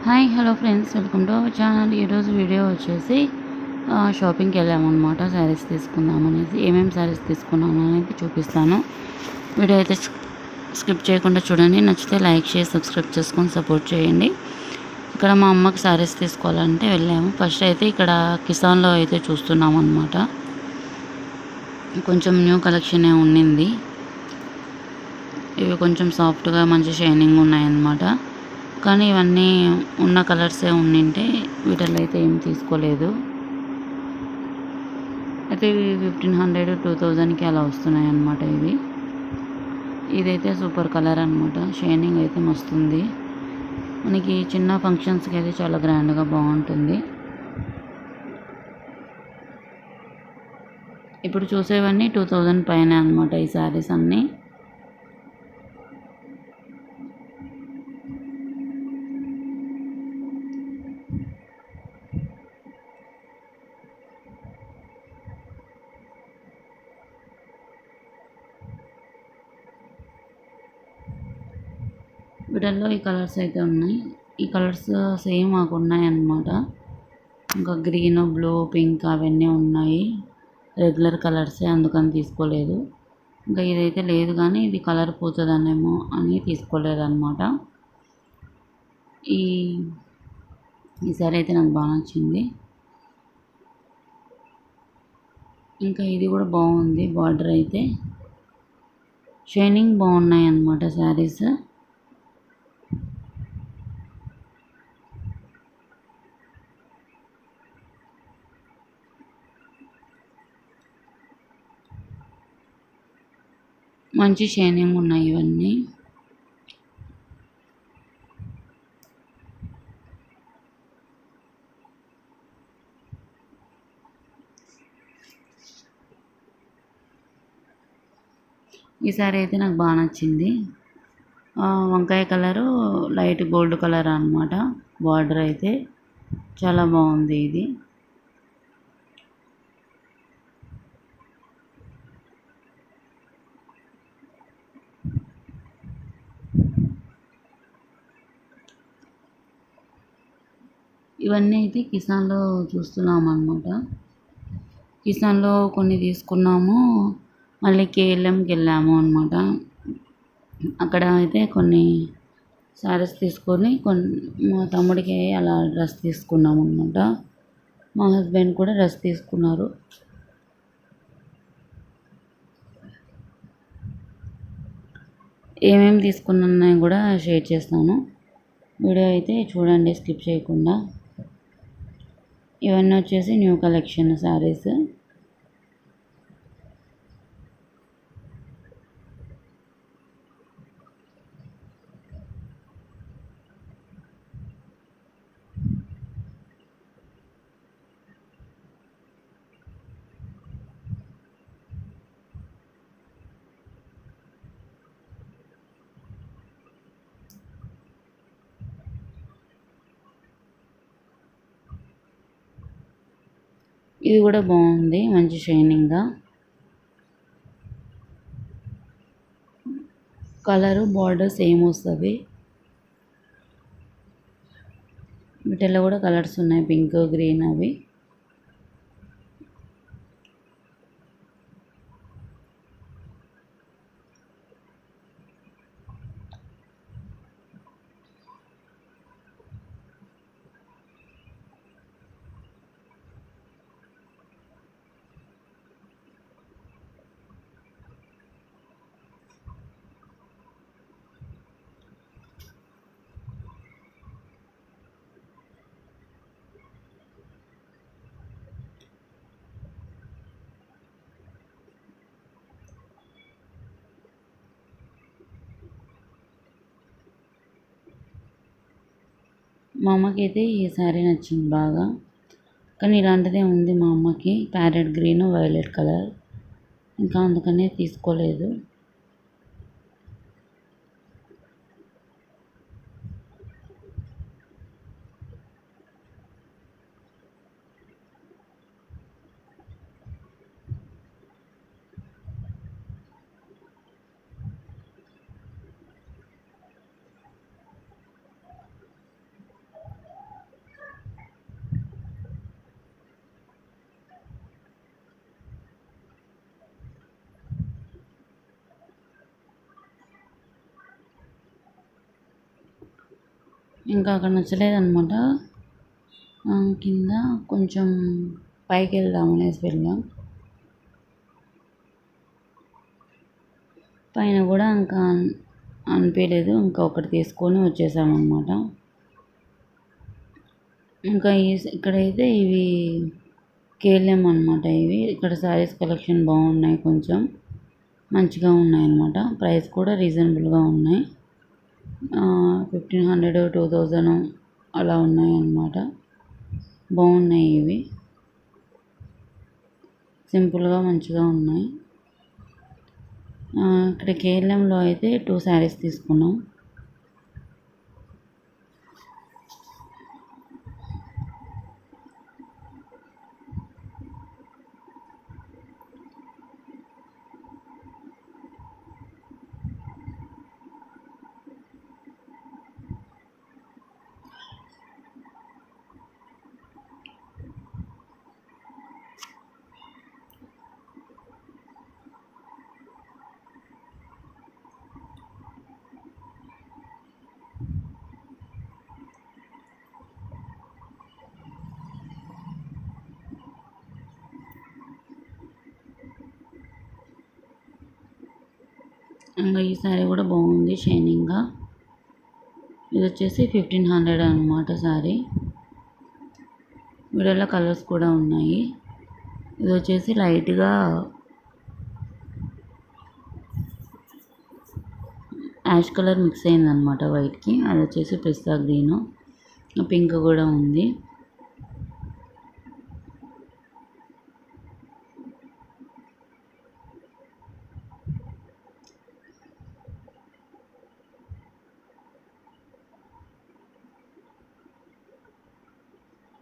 Hi hello friends, welcome to our channel. ఈరోజు video వచ్చేసి షాపింగ్కి వెళ్ళామన్నమాట. శారీస్ తీసుకుందామనేసి ఏమేమి శారీస్ తీసుకున్నాము అనేది చూపిస్తాను. వీడియో అయితే స్కిప్ చేయకుండా చూడండి. నచ్చితే లైక్ చేసి సబ్స్క్రైబ్ చేసుకొని సపోర్ట్ చేయండి. ఇక్కడ మా అమ్మకి శారీస్ తీసుకోవాలంటే వెళ్ళాము. ఫస్ట్ అయితే ఇక్కడ కిసాన్లో అయితే చూస్తున్నాం అన్నమాట. కొంచెం న్యూ కలెక్షనే ఉండింది. ఇవి కొంచెం సాఫ్ట్గా మంచి షైనింగ్ ఉన్నాయన్నమాట. కానీ ఇవన్నీ ఉన్న కలర్సే ఉండింటే వీటిల్లో అయితే ఏం తీసుకోలేదు. అయితే ఇవి 1500 2000కి అలా వస్తున్నాయి అన్నమాట. ఇదైతే సూపర్ కలర్ అనమాట. షైనింగ్ అయితే మస్తుంది. మనకి చిన్న ఫంక్షన్స్కి అయితే చాలా గ్రాండ్గా బాగుంటుంది. ఇప్పుడు చూసేవన్నీ 2000 పైన అనమాట ఈ శారీస్ అన్నీ. వీటిల్లో ఈ కలర్స్ అయితే ఉన్నాయి. ఈ కలర్స్ సేమ్ మాకు ఉన్నాయన్నమాట. ఇంకా గ్రీన్, బ్లూ, పింక్ అవన్నీ ఉన్నాయి. రెగ్యులర్ కలర్సే, అందుకని తీసుకోలేదు. ఇంకా ఇదైతే లేదు, కానీ ఇది కలర్ పోతుందనేమో అని తీసుకోలేదన్నమాట. ఈ సారీ అయితే నాకు బాగా నచ్చింది. ఇంకా ఇది కూడా బాగుంది. బార్డర్ అయితే షైనింగ్ బాగున్నాయి అన్నమాట శారీస్. మంచి షైనింగ్ ఉన్నాయి ఇవన్నీ. ఈ సారీ అయితే నాకు బాగా నచ్చింది. వంకాయ కలరు, లైట్ గోల్డ్ కలర్ అన్నమాట. బార్డర్ అయితే చాలా బాగుంది ఇది. ఇవన్నీ అయితే కిసాన్లో చూస్తున్నాము అన్నమాట. కిసాన్లో కొన్ని తీసుకున్నాము. మళ్ళీ కేఎల్ఎంకి వెళ్ళాము అన్నమాట. అక్కడ అయితే కొన్ని శారీస్ తీసుకొని మా తమ్ముడికి అలా డ్రెస్ తీసుకున్నాము అన్నమాట. మా హస్బెండ్ కూడా డ్రెస్ తీసుకున్నారు. ఏమేమి తీసుకున్నాయి కూడా షేర్ చేస్తాను. వీడియో అయితే చూడండి స్కిప్ చేయకుండా. ఇవన్నీ వచ్చేసి న్యూ కలెక్షన్ శారీస్. ఇది కూడా బాగుంది, మంచి షైనింగ్గా. కలరు బార్డర్ సేమ్ వస్తుంది. వీటిల్లో కూడా కలర్స్ ఉన్నాయి, పింక్, గ్రీన్ అవి. మా అమ్మకి అయితే ఈ శారీ నచ్చింది బాగా. కానీ ఇలాంటిదే ఉంది మా అమ్మకి, ప్యారెట్ గ్రీన్, వైలెట్ కలర్. ఇంకా అందుకనే తీసుకోలేదు. ఇంకా అక్కడ నచ్చలేదన్నమాట. కింద కొంచెం పైకి వెళ్దాం అనేసి వెళ్ళాం. పైన కూడా ఇంకా అనిపించలేదు, ఇంకా ఒకటి తీసుకొని వచ్చేసామన్నమాట. ఇంకా ఇక్కడైతే ఇవి కేఎల్ఎం అనమాట. ఇక్కడ శారీస్ కలెక్షన్ బాగున్నాయి, కొంచెం మంచిగా ఉన్నాయి అన్నమాట. ప్రైస్ కూడా రీజనబుల్గా ఉన్నాయి. 1500 2000 అలా ఉన్నాయి అన్నమాట. బాగున్నాయి, ఇవి సింపుల్గా మంచిగా ఉన్నాయి. ఇక్కడ కేఎల్ఎంలో అయితే 2 శారీస్ తీసుకున్నాం. ఇంకా ఈ శారీ కూడా బాగుంది, షైనింగ్గా. ఇది వచ్చేసి 1500 అనమాట శారీ. వీడియోలో కలర్స్ కూడా ఉన్నాయి. ఇది వచ్చేసి లైట్గా యాష్ కలర్ మిక్స్ అయిందనమాట వైట్కి. అది వచ్చేసి పిస్తా గ్రీను, పింక్ కూడా ఉంది.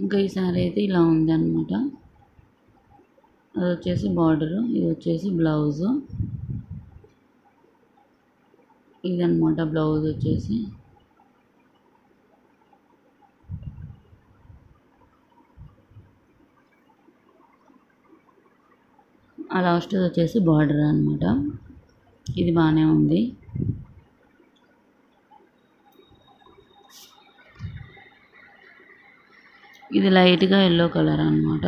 ఇంకా ఈ శారీ అయితే ఇలా ఉంది అనమాట. అది వచ్చేసి బార్డరు, ఇది వచ్చేసి బ్లౌజు. ఇదనమాట బ్లౌజ్ వచ్చేసి. ఆ లాస్ట్ వచ్చేసి బార్డర్ అనమాట. ఇది బాగానే ఉంది. ఇది లైట్గా ఎల్లో కలర్ అనమాట.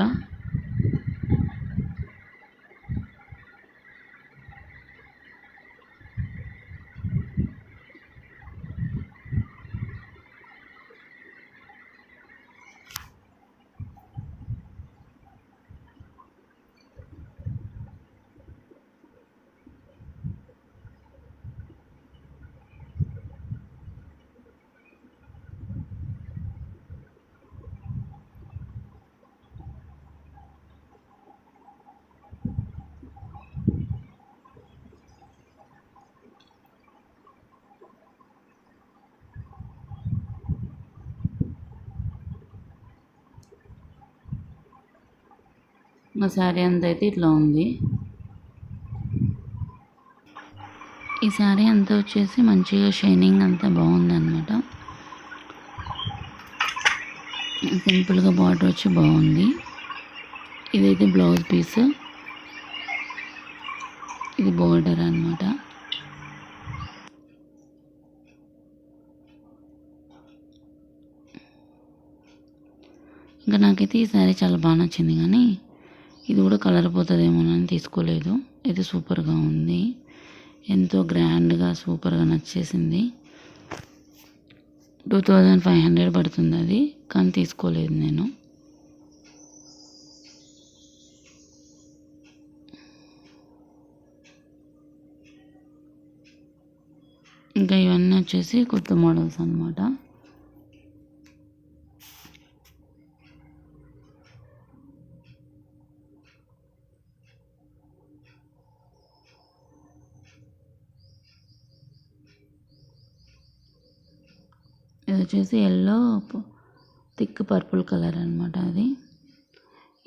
మా శారీ అంతా అయితే ఇట్లా ఉంది. ఈ శారీ అంతా వచ్చేసి మంచిగా షైనింగ్ అంతా బాగుందన్నమాట. సింపుల్గా బార్డర్ వచ్చి బాగుంది. ఇదైతే బ్లౌజ్ పీస్, ఇది బోర్డర్ అన్నమాట. ఇంకా నాకైతే ఈ శారీ చాలా బాగా నచ్చింది, కానీ ఇది కూడా కలర్ పోతుందేమోనని తీసుకోలేదు. ఇది సూపర్గా ఉంది, ఎంతో గ్రాండ్గా సూపర్గా నచ్చేసింది. 2500 పడుతుంది అది, కానీ తీసుకోలేదు నేను. ఇంకా ఇవన్నీ వచ్చేసి కొత్త మోడల్స్ అన్నమాట. ఇది వచ్చేసి ఎల్లో థిక్ పర్పుల్ కలర్ అనమాట.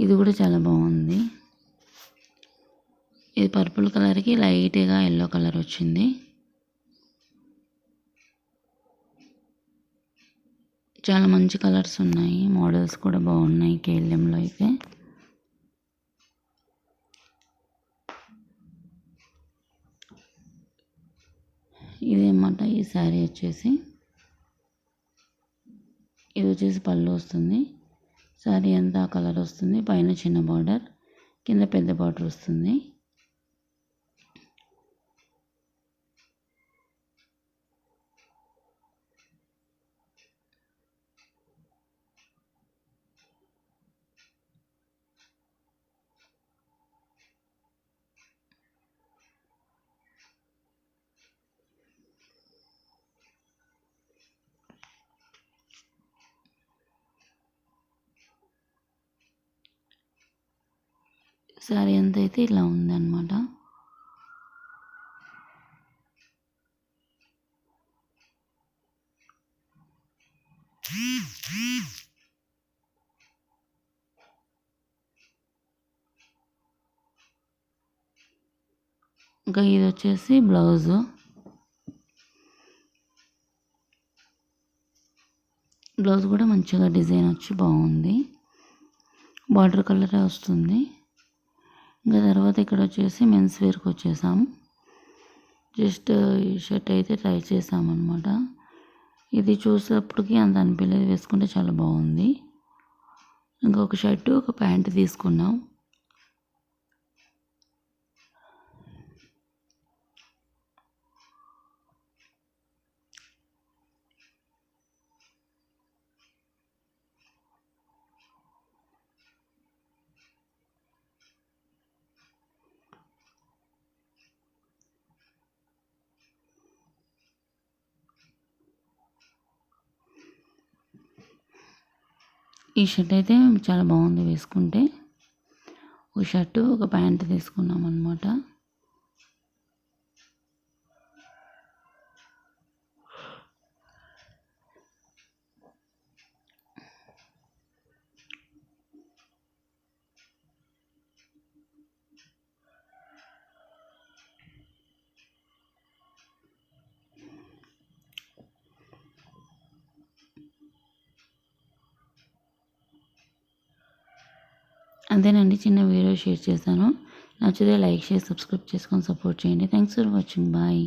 ఇది కూడా చాలా బాగుంది. ఇది పర్పుల్ కలర్కి లైట్గా ఎల్లో కలర్ వచ్చింది. చాలా మంచి కలర్స్ ఉన్నాయి, మోడల్స్ కూడా బాగున్నాయి కేఎల్ఎంలో అయితే. ఇదేమాట ఈ శారీ వచ్చేసి. ఇది వచ్చేసి పళ్ళు వస్తుంది. శారీ అంతా కలర్ వస్తుంది. పైన చిన్న బార్డర్, కింద పెద్ద బార్డర్ వస్తుంది. శారీ అంతా అయితే ఇలా ఉందన్నమాట. ఇంకా ఇది వచ్చేసి బ్లౌజు. బ్లౌజ్ కూడా మంచిగా డిజైన్ వచ్చి బాగుంది. బార్డర్ కలరే వస్తుంది. ఇంకా తర్వాత ఇక్కడ వచ్చేసి మెన్స్ వేర్కి వచ్చేసాం. జస్ట్ ఈ షర్ట్ అయితే ట్రై చేసామన్నమాట. ఇది చూసేటప్పటికి అంత అనిపించలేదు, వేసుకుంటే చాలా బాగుంది. ఇంకొక షర్టు ఒక ప్యాంట్ తీసుకున్నాం. ఈ షర్ట్ అయితే చాలా బాగుంది వేసుకుంటే. ఒక షర్టు ఒక ప్యాంట్ తీసుకున్నాం అన్నమాట. అంతేనండి, చిన్న వీడియో షేర్ చేశాను. నచ్చితే లైక్ చేసి సబ్స్క్రైబ్ చేసుకొని సపోర్ట్ చేయండి. Thanks for watching. బాయ్.